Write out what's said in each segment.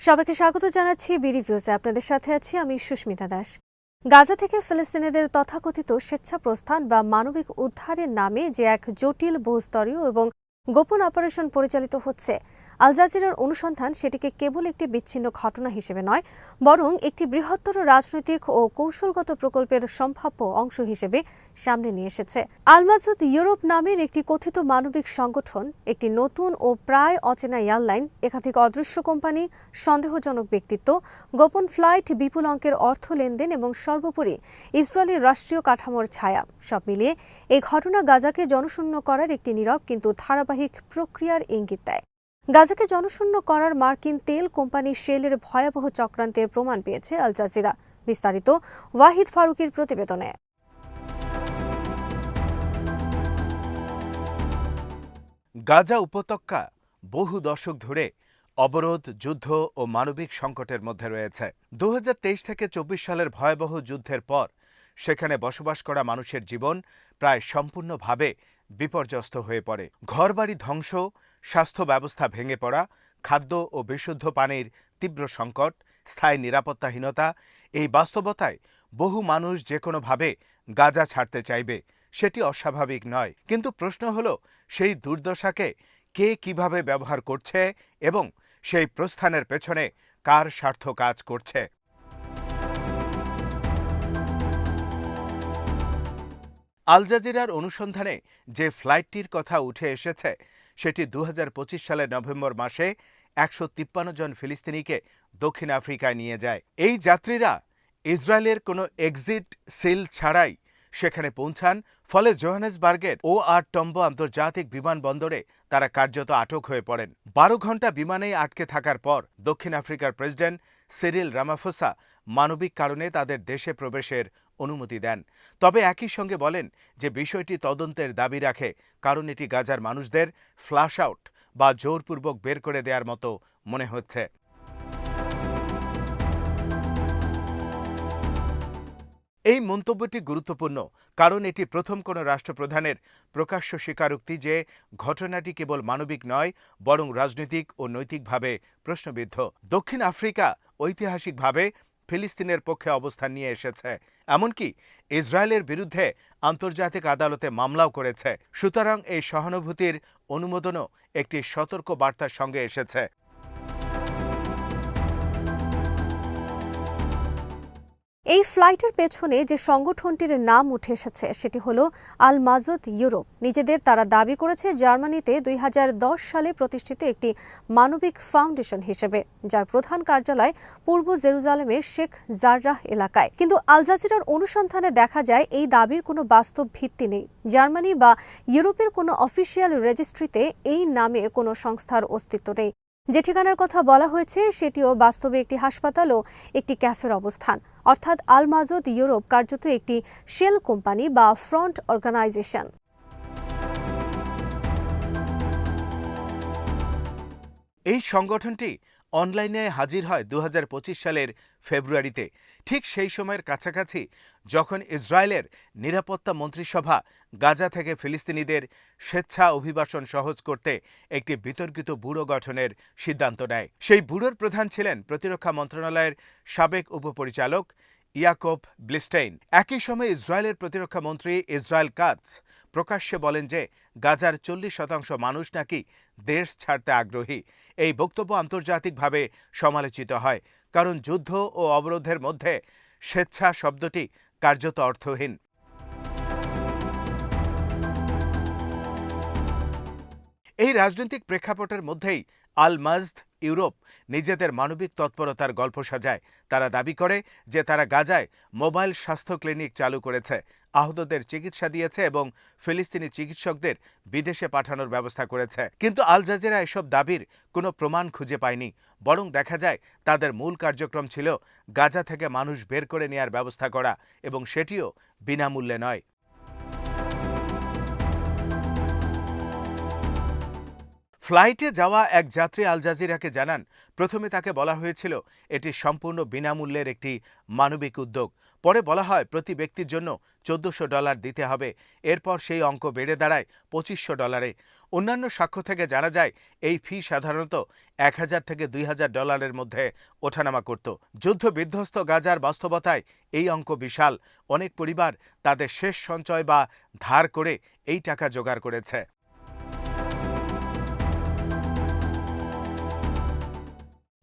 সবাইকে স্বাগত জানাচ্ছি বিরিভিউজে। আপনাদের সাথে আছি আমি সুস্মিতা দাস। গাজা থেকে ফিলিস্তিনিদের তথাকথিত স্বেচ্ছা প্রস্থান বা মানবিক উদ্ধারের নামে যে এক জটিল বহুস্তরীয় এবং গোপন অপারেশন পরিচালিত হচ্ছে, আল জাজিরার অনুসন্ধান সেটিকে কেবল একটি বিচ্ছিন্ন ঘটনা হিসেবে নয়, বরং একটি বৃহত্তর রাজনৈতিক ও কৌশলগত প্রকল্পের সম্ভাব্য অংশ হিসেবে সামনে নিয়ে এসেছে। আল মাসুদ ইউরোপ নামের একটি কথিত মানবিক সংগঠন, একটি নতুন ও প্রায় অচেনা এয়ারলাইন, একাধিক অদৃশ্য কোম্পানি, সন্দেহজনক ব্যক্তিত্ব, গোপন ফ্লাইট, বিপুল অঙ্কের অর্থ লেনদেন এবং সর্বোপরি ইসরায়েলের রাষ্ট্রীয় কাঠামোর ছায়া, সব মিলিয়ে এই ঘটনা গাজাকে জনশূন্য করার একটি নীরব কিন্তু ধারাবাহিক প্রক্রিয়ার ইঙ্গিত দেয়। গাজাকে জনশূন্য করার মার্কিন তেল কোম্পানি শেলের ভয়াবহ চক্রান্তের প্রমাণ পেয়েছে আল জাজিরা। বিস্তারিত ওয়াহিদ ফারুকির প্রতিবেদনে। গাজা উপত্যকা বহু দশক ধরে অবরোধ, যুদ্ধ ও মানবিক সংকটের মধ্যে রয়েছে। 2023 থেকে 24 সালের ভয়াবহ যুদ্ধের পর সেখানে বসবাস করা মানুষের জীবন প্রায় সম্পূর্ণভাবে বিপর্যস্ত হয়ে পড়ে। ঘরবাড়ি ধ্বংস, স্বাস্থ্য ব্যবস্থা ভেঙে পড়া, খাদ্য ও বিশুদ্ধ পানির তীব্র সংকট, স্থায়ী নিরাপত্তাহীনতা, এই বাস্তবতায় বহু মানুষ যে কোনোভাবে গাজা ছাড়তে চাইবে, সেটি অস্বাভাবিক নয়। কিন্তু প্রশ্ন হলো, সেই দুর্দশাকে কে কিভাবে ব্যবহার করছে এবং সেই প্রস্থানের পেছনে কার স্বার্থ কাজ করছে? আল জাজিরার অনুসন্ধানে যে ফ্লাইটটির কথা উঠে এসেছে, সেটি 2025 সালের নভেম্বর মাসে 153 জন ফিলিস্তিনিকে দক্ষিণ আফ্রিকায় নিয়ে যায়। এই যাত্রীরা ইসরায়েলের কোনো এক্সিট সিল ছাড়াই সেখানে পৌঁছান। ফলে জোহানেসবার্গের OR টম্বো আন্তর্জাতিক বিমানবন্দরে তারা কার্যত আটক হয়ে পড়েন। 12 ঘণ্টা বিমানেই আটকে থাকার পর দক্ষিণ আফ্রিকার প্রেসিডেন্ট সিরিল রামাফোসা মানবিক কারণে তাদের দেশে প্রবেশের অনুমতি দেন। তবে একই সঙ্গে বলেন যে বিষয়টি তদন্তের দাবি রাখে, কারণ এটি গাজার মানুষদের ফ্লাশ আউট বা জোরপূর্বক বের করে দেওয়ার মতো মনে হচ্ছে। এই মন্তব্যটি গুরুত্বপূর্ণ, কারণ এটি প্রথম কোনো রাষ্ট্রপ্রধানের প্রকাশ্য স্বীকারোক্তি যে ঘটনাটি কেবল মানবিক নয়, বরং রাজনৈতিক ও নৈতিকভাবে প্রশ্নবিদ্ধ। দক্ষিণ আফ্রিকা ঐতিহাসিকভাবে ফিলিস্তিনের পক্ষে অবস্থান নিয়ে এসেছে, এমনকি ইসরায়েলের বিরুদ্ধে আন্তর্জাতিক আদালতে মামলাও করেছে। সুতরাং এই সহানুভূতির অনুমোদনও একটি সতর্ক বার্তার সঙ্গে এসেছে। এই ফ্লাইটের পেছনে যে সংগঠনটির নাম উঠে এসেছে সেটি হলো আল মাসুদ ইউরোপ। নিজেদের তারা দাবি করেছে জার্মানিতে 2010 সালে প্রতিষ্ঠিত একটি মানবিক ফাউন্ডেশন হিসেবে, যার প্রধান কার্যালয় পূর্ব জেরুজালেমের শেখ জাররাহ এলাকায়। কিন্তু আল জাজিরার অনুসন্ধানে দেখা যায় এই দাবির কোনো বাস্তব ভিত্তি নেই। জার্মানি বা ইউরোপের কোনো অফিসিয়াল রেজিস্ট্রিতে এই নামে কোনো সংস্থার অস্তিত্ব নেই। যে ঠিকানার কথা বলা হয়েছে সেটিও বাস্তবে একটি হাসপাতাল ও একটি ক্যাফের অবস্থান। অর্থাৎ আল মাসুদ ইউরোপ কার্যত একটি শেল কোম্পানি বা ফ্রন্ট অর্গানাইজেশন। এই সংগঠনটি অনলাইনে হাজির হয় 2025 সালের ফেব্রুয়ারিতে, ঠিক সেই সময়ের কাছাকাছি যখন ইসরায়েলের নিরাপত্তা মন্ত্রিসভা গাজা থেকে ফিলিস্তিনিদের স্বেচ্ছা অভিবাসন সহজ করতে একটি বিতর্কিত ব্যুরো গঠনের সিদ্ধান্ত নেয়। সেই ব্যুরোর প্রধান ছিলেন প্রতিরক্ষা মন্ত্রণালয়ের সাবেক উপপরিচালক ইয়াকোব ব্লিস্টেইন। একই সময় ইসরায়েলের প্রতিরক্ষা মন্ত্রী ইসরায়েল কাটজ প্রকাশ্যে বলেন যে গাজার 40% মানুষ নাকি দেশ ছাড়তে আগ্রহী। এই বক্তব্য আন্তর্জাতিকভাবে সমালোচিত হয়, কারণ যুদ্ধ ও অবরোধের মধ্যে স্বেচ্ছা শব্দটি কার্যত অর্থহীন। এই রাজনৈতিক প্রেক্ষাপটের মধ্যেই আল মাসুদ ইউরোপ নিজেদের মানবিক তৎপরতার গল্প সাজায়। তারা দাবি করে যে তারা গাজায় মোবাইল স্বাস্থ্য ক্লিনিক চালু করেছে, আহতদের চিকিৎসা দিয়েছে এবং ফিলিস্তিনি চিকিৎসকদের বিদেশে পাঠানোর ব্যবস্থা করেছে। কিন্তু আল জাজিরা এসব দাবির কোনো প্রমাণ খুঁজে পায়নি, বরং দেখা যায় তাদের মূল কার্যক্রম ছিল গাজা থেকে মানুষ বের করে নেওয়ার ব্যবস্থা করা, এবং সেটিও বিনামূল্যে নয়। ফ্লাইটে যাওয়া এক যাত্রী আল জাজিরাকে জানান, প্রথমে তাকে বলা হয়েছিল এটি সম্পূর্ণ বিনামূল্যের একটি মানবিক উদ্যোগ। পরে বলা হয় প্রতি ব্যক্তির জন্য $1400 দিতে হবে। এরপর সেই অঙ্ক বেড়ে দাঁড়ায় $2500। অন্যান্য সাক্ষ্য থেকে জানা যায় এই ফি সাধারণত $1000 থেকে $2000 মধ্যে ওঠানামা করত। যুদ্ধ বিধ্বস্ত গাজার বাস্তবতায় এই অঙ্ক বিশাল। অনেক পরিবার তাদের শেষ সঞ্চয় বা ধার করে এই টাকা জোগাড় করেছে।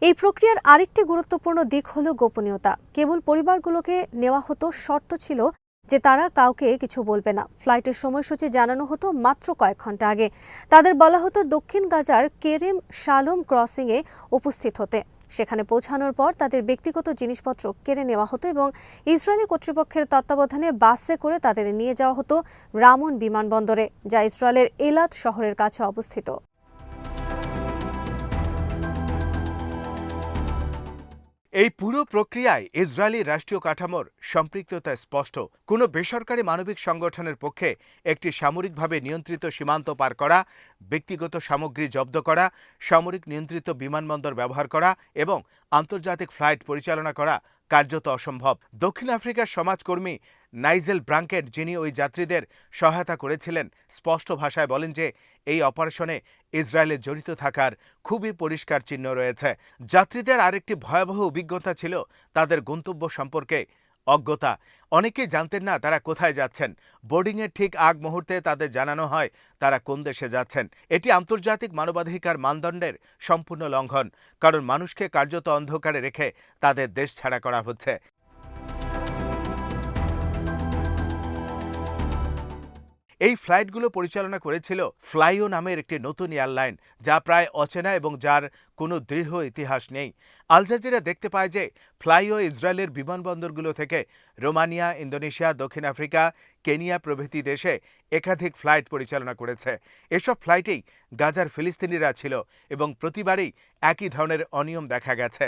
এই প্রক্রিয়ার আরেকটি গুরুত্বপূর্ণ দিক হলো গোপনীয়তা। কেবল পরিবারগুলোকে নেওয়া হতো, শর্ত ছিল যে তারা কাউকে কিছু বলবে না। ফ্লাইটের সময়সূচি জানানো হতো মাত্র কয়েক ঘন্টা আগে। তাদের বলা হতো দক্ষিণ গাজার কেরেম শালোম ক্রসিংয়ে উপস্থিত হতে। সেখানে পৌঁছানোর পর তাদের ব্যক্তিগত জিনিসপত্র কেড়ে নেওয়া হতো এবং ইসরায়েলি কর্তৃপক্ষের তত্ত্বাবধানে বাসে করে তাদের নিয়ে যাওয়া হতো রামন বিমানবন্দরে, যা ইসরায়েলের এলাত শহরের কাছে অবস্থিত। এই পুরো প্রক্রিয়ায় ইসরায়েলি রাষ্ট্রীয় কাঠামোর সম্পৃক্ততা স্পষ্ট। কোনো বেসরকারি মানবিক সংগঠনের পক্ষে একটি সামরিকভাবে নিয়ন্ত্রিত সীমান্ত পার করা, ব্যক্তিগত সামগ্রী জব্দ করা, সামরিক নিয়ন্ত্রিত বিমানবন্দর ব্যবহার করা এবং আন্তর্জাতিক ফ্লাইট পরিচালনা করা কার্যত অসম্ভব। দক্ষিণ আফ্রিকার সমাজকর্মী নাইজেল ব্রাঙ্কেট, যিনি ওই যাত্রীদের সহায়তা করেছিলেন, স্পষ্ট ভাষায় বলেন যে এই অপারেশনে ইসরায়েলের জড়িত থাকার খুবই পরিষ্কার চিহ্ন রয়েছে। যাত্রীদের আরেকটি ভয়াবহ অভিজ্ঞতা ছিল তাদের গন্তব্য সম্পর্কে অজ্ঞতা। অনেকেই জানতেন না তারা কোথায় যাচ্ছেন। বোর্ডিংয়ের ঠিক আগ মুহূর্তে তাদের জানানো হয় তারা কোন দেশে যাচ্ছেন। এটি আন্তর্জাতিক মানবাধিকার মানদণ্ডের সম্পূর্ণ লঙ্ঘন, কারণ মানুষকে কার্যত অন্ধকারে রেখে তাদের দেশ ছাড়া করা হচ্ছে। এই ফ্লাইটগুলো পরিচালনা করেছিল ফ্লাইও নামের একটি নতুন এয়ারলাইন, যা প্রায় অচেনা এবং যার কোনো দৃঢ় ইতিহাস নেই। আল জাজিরা দেখতে পায় যে ফ্লাইও ইসরায়েলের বিমানবন্দরগুলো থেকে রোমানিয়া, ইন্দোনেশিয়া, দক্ষিণ আফ্রিকা, কেনিয়া প্রভৃতি দেশে একাধিক ফ্লাইট পরিচালনা করেছে। এসব ফ্লাইটেই গাজার ফিলিস্তিনিরা ছিল এবং প্রতিবারই একই ধরনের অনিয়ম দেখা গেছে।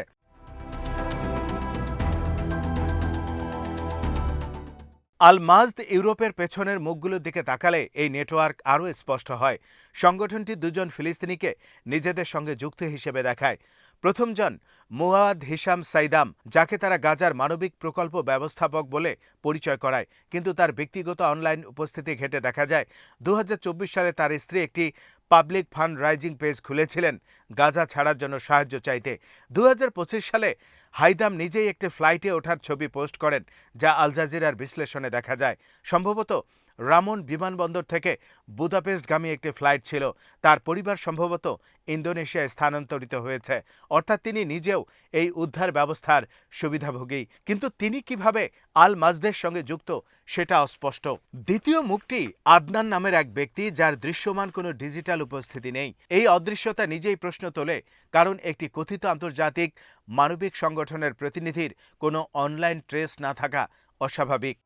আল মাজদ ইউরোপের পেছনের মুখগুলোর দিকে তাকালে এই নেটওয়ার্ক আরও স্পষ্ট হয়। সংগঠনটি দুজন ফিলিস্তিনিকে নিজেদের সঙ্গে যুক্ত হিসেবে দেখায়। প্রথমজন মুয়াদ হিসাম সাইদাম, যাকে তারা গাজার মানবিক প্রকল্প ব্যবস্থাপক বলে পরিচয় করায়, কিন্তু তার ব্যক্তিগত অনলাইন উপস্থিতি ঘেঁটে দেখা যায় 2024 সালে তার স্ত্রী একটি পাবলিক ফান্ড রাইজিং পেজ খুলেছিলেন গাজা ছাড়ার জন্য সাহায্য চাইতে। 2025 সালে হাইদাম নিজেই একটি ফ্লাইটে ওঠার ছবি পোস্ট করেন, যা আল জাজিরার বিশ্লেষণে দেখা যায়। সম্ভবত রামন বিমানবন্দর থেকে বুদাপেস্টগামী একটি ফ্লাইট ছিল। তার পরিবার সম্ভবত ইন্দোনেশিয়ায় স্থানান্তরিত হয়েছে, অর্থাৎ তিনি নিজেও এই উদ্ধার ব্যবস্থার সুবিধাভোগী। কিন্তু তিনি কিভাবে আল মাজদের সঙ্গে যুক্ত সেটা অস্পষ্ট। দ্বিতীয় মুখটি আদনান নামের এক ব্যক্তি, যার দৃশ্যমান কোনো ডিজিটাল উপস্থিতি নেই। এই অদৃশ্যতা নিজেই প্রশ্ন তোলে, কারণ একটি কথিত আন্তর্জাতিক মানবিক সংগঠনের প্রতিনিধির কোনো অনলাইন ট্রেস না থাকা অস্বাভাবিক।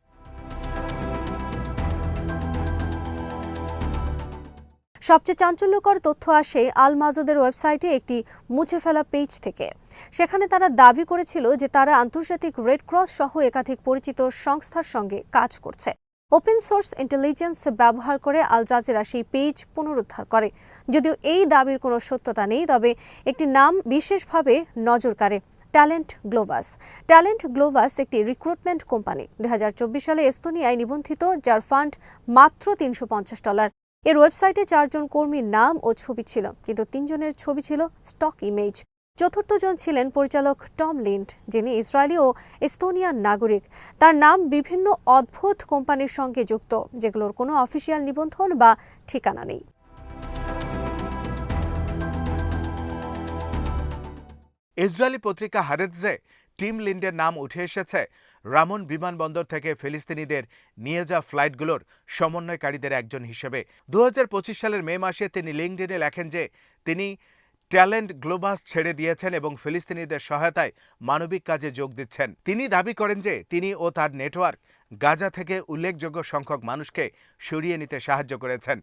সবচেয়ে চাঞ্চল্যকর তথ্য আসে আল মাজদের ওয়েবসাইটে একটি মুছে ফেলা পেজ থেকে। সেখানে তারা দাবি করেছিল যে তারা আন্তর্জাতিক রেড ক্রস সহ একাধিক পরিচিত সংস্থার সঙ্গে কাজ করছে। ওপেন সোর্স ইন্টেলিজেন্স ব্যবহার করে আল জাজিরা সেই পেজ পুনরুদ্ধার করে। যদিও এই দাবির কোনো সত্যতা নেই, তবে একটি নাম বিশেষভাবে নজর কাড়ে: ট্যালেন্ট গ্লোবাস। ট্যালেন্ট গ্লোবাস একটি রিক্রুটমেন্ট কোম্পানি। 2024 সালে এস্তোনিয়ায় নিবন্ধিত, যার ফান্ড মাত্র $350। এর ওয়েবসাইটে 4 জন কর্মীর নাম ও ছবি ছিল, কিন্তু 3 জনের ছবি ছিল স্টক ইমেজ। চতুর্থ জন ছিলেন পরিচালক টম লিন্ড, যিনি ইসরায়েলি ও এস্তোনিয়ান নাগরিক। তার নাম বিভিন্ন অদ্ভুত কোম্পানির সঙ্গে যুক্ত, যেগুলোর কোনো অফিসিয়াল নিবন্ধন বা ঠিকানা নেই। ইসরায়েলি পত্রিকা হারেৎজে টিম লিন্ডের নাম উঠে এসেছে রামন বিমানবন্দর থেকে ফিলিস্তিনিদের নিয়ে যাওয়া ফ্লাইটগুলোর সমন্বয়কারীদের একজন হিসেবে। 2025 সালের মে মাসে তিনি লিঙ্কডইনে লেখেন যে তিনি ট্যালেন্ট গ্লোবাস ছেড়ে দিয়েছেন এবং ফিলিস্তিনিদের সহায়তায় মানবিক কাজে যোগ দিচ্ছেন। তিনি দাবি করেন যে তিনি ও তার নেটওয়ার্ক গাজা থেকে উল্লেখযোগ্য সংখ্যক মানুষকে সরিয়ে নিতে সাহায্য করেছেন।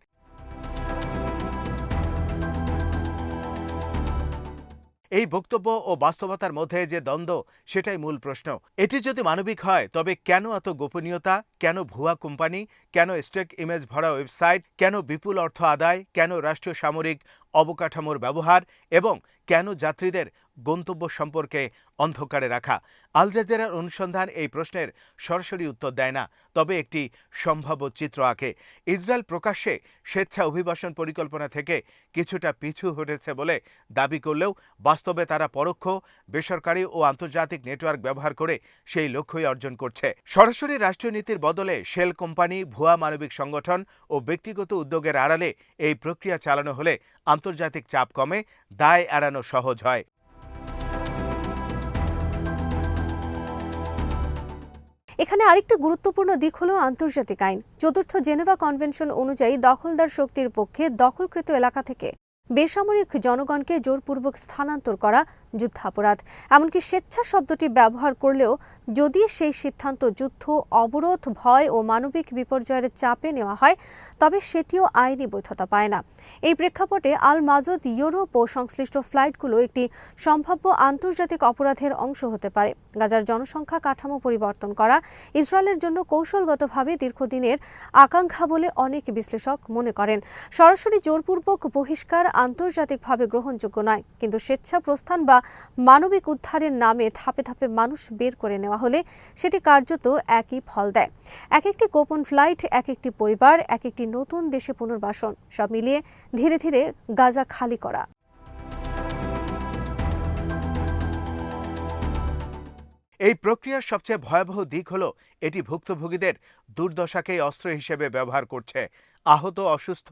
এই বক্তব্য ও বাস্তবতার মধ্যে যে দ্বন্দ্ব, সেটাই মূল প্রশ্ন। এটি যদি মানবিক হয়, তবে কেন এত গোপনীয়তা, কেন ভুয়া কোম্পানি, কেন স্টেক ইমেজ ভরা ওয়েবসাইট, কেন বিপুল অর্থ আদায়, কেন রাষ্ট্রীয় সামরিক অবকাঠামোর ব্যবহার এবং কেন যাত্রীদের গন্তব্য সম্পর্কে অন্ধকারে রাখা? আল জাজিরার অনুসন্ধান এই প্রশ্নের সরাসরি উত্তর দেয় না, তবে একটি সম্ভাব্য চিত্র আঁকে। ইসরায়েল প্রকাশ্যে স্বেচ্ছা অভিবাসন পরিকল্পনা থেকে কিছুটা পিছু হটেছে বলে দাবি করলেও বাস্তবে তারা পরোক্ষ, বেসরকারি ও আন্তর্জাতিক নেটওয়ার্ক ব্যবহার করে সেই লক্ষ্যই অর্জন করছে। সরাসরি রাষ্ট্রীয় নীতির বদলে শেল কোম্পানি, ভুয়া মানবিক সংগঠন ও ব্যক্তিগত উদ্যোগের আড়ালে এই প্রক্রিয়া চালানো হলে আন্তর্জাতিক চাপ কমে, দায় এড়ানো সহজ হয়। এখানে আরেকটি গুরুত্বপূর্ণ দিক হলো আন্তর্জাতিক আইন। চতুর্থ জেনেভা কনভেনশন অনুযায়ী দখলদার শক্তির পক্ষে দখলকৃত এলাকা থেকে বেসামরিক জনগণকে জোরপূর্বক স্থানান্তর করা যুদ্ধাপরাধ। এমনকি স্বেচ্ছা শব্দটি ব্যবহার করলেও যদি সেই সিদ্ধান্ত যুদ্ধ, অবরোধ, ভয় ও মানবিক বিপর্যয়ের চাপে নেওয়া হয়, তবে সেটিও আইনি বৈধতা পায় না। এই প্রেক্ষাপটে আল মাজদ ইউরোপ ও সংশ্লিষ্ট ফ্লাইটগুলো একটি সম্ভাব্য আন্তর্জাতিক অপরাধের অংশ হতে পারে। গাজার জনসংখ্যা কাঠামো পরিবর্তন করা ইসরায়েলের জন্য কৌশলগতভাবে দীর্ঘদিনের আকাঙ্ক্ষা বলে অনেক বিশ্লেষক মনে করেন। সরাসরি জোরপূর্বক বহিষ্কার আন্তর্জাতিকভাবে গ্রহণযোগ্য নয়, কিন্তু স্বেচ্ছা প্রস্থান বা মানবিক উদ্ধারের নামে ধাপে ধাপে মানুষ বের করে নেওয়া হলে সেটি কার্যত একই ফল দেয়। এক একটি গোপন ফ্লাইট, এক একটি পরিবার, এক একটি নতুন দেশে পুনর্বাসন, সব মিলিয়ে ধীরে ধীরে গাজা খালি করা। এই প্রক্রিয়ার সবচেয়ে ভয়াবহ দিক হলো এটি ভুক্তভোগীদের দুর্দশাকেই অস্ত্র হিসেবে ব্যবহার করছে। আহত, অসুস্থ,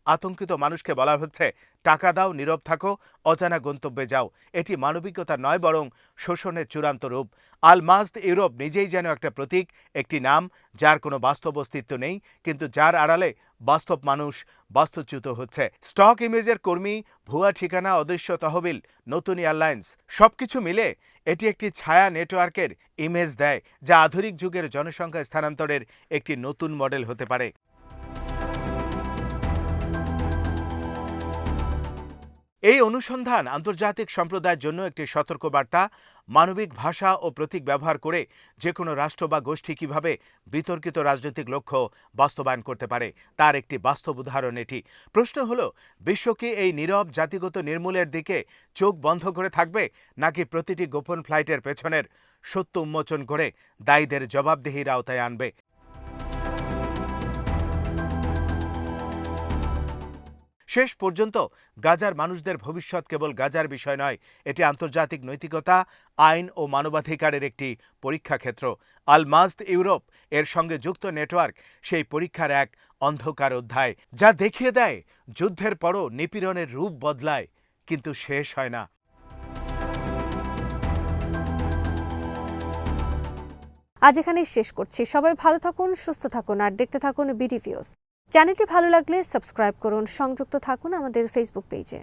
আতঙ্কিত মানুষকে বলা হচ্ছে, টাকা দাও, নীরব থাকো, অজানা গন্তব্যে যাও। এটি মানবিকতা নয়, বরং শোষণের চূড়ান্ত রূপ। আল মাজদ ইউরোপ নিজেই যেন একটা প্রতীক, একটি নাম যার কোনো বাস্তব অস্তিত্ব নেই, কিন্তু যার আড়ালে বাস্তব মানুষ বাস্তুচ্যুত হচ্ছে। স্টক ইমেজের কর্মী, ভুয়া ঠিকানা, অদৃশ্য তহবিল, নতুন এয়ারলাইন্স, সবকিছু মিলে এটি একটি ছায়া নেটওয়ার্কের ইমেজ দেয়, যা আধুনিক যুগের জনসংখ্যা স্থানান্তরের একটি নতুন মডেল হতে পারে। এই অনুসন্ধান আন্তর্জাতিক সম্প্রদায়ের জন্য একটি সতর্কবার্তা। মানবিক ভাষা ও প্রতীক ব্যবহার করে যে কোনো রাষ্ট্র বা গোষ্ঠী কিভাবে বিতর্কিত রাজনৈতিক লক্ষ্য বাস্তবায়ন করতে পারে, তার একটি বাস্তব উদাহরণ এটি। প্রশ্ন হলো, বিশ্ব কি এই নীরব জাতিগত নির্মূলের দিকে চোখ বন্ধ করে থাকবে, নাকি প্রতিটি গোপন ফ্লাইটের পেছনের সত্য উন্মোচন করে দায়ীদের জবাবদিহির আওতায় আনবে? শেষ পর্যন্ত গাজার মানুষদের ভবিষ্যৎ কেবল গাজার বিষয় নয়, এটি আন্তর্জাতিক নৈতিকতা, আইন ও মানবাধিকারের একটি পরীক্ষা ক্ষেত্র। আল মাজদ ইউরোপ এর সঙ্গে যুক্ত নেটওয়ার্ক সেই পরীক্ষার এক অন্ধকার অধ্যায়, যা দেখিয়ে দেয় যুদ্ধের পরও নিপীড়নের রূপ বদলায়, কিন্তু শেষ হয় না। আজ এখানেই শেষ করছি। সবাই ভালো থাকুন, সুস্থ থাকুন আর দেখতে থাকুন বিডি ভিউজ। চ্যানেলটি ভালো লাগলে সাবস্ক্রাইব করুন, সংযুক্ত থাকুন আমাদের ফেসবুক পেজে।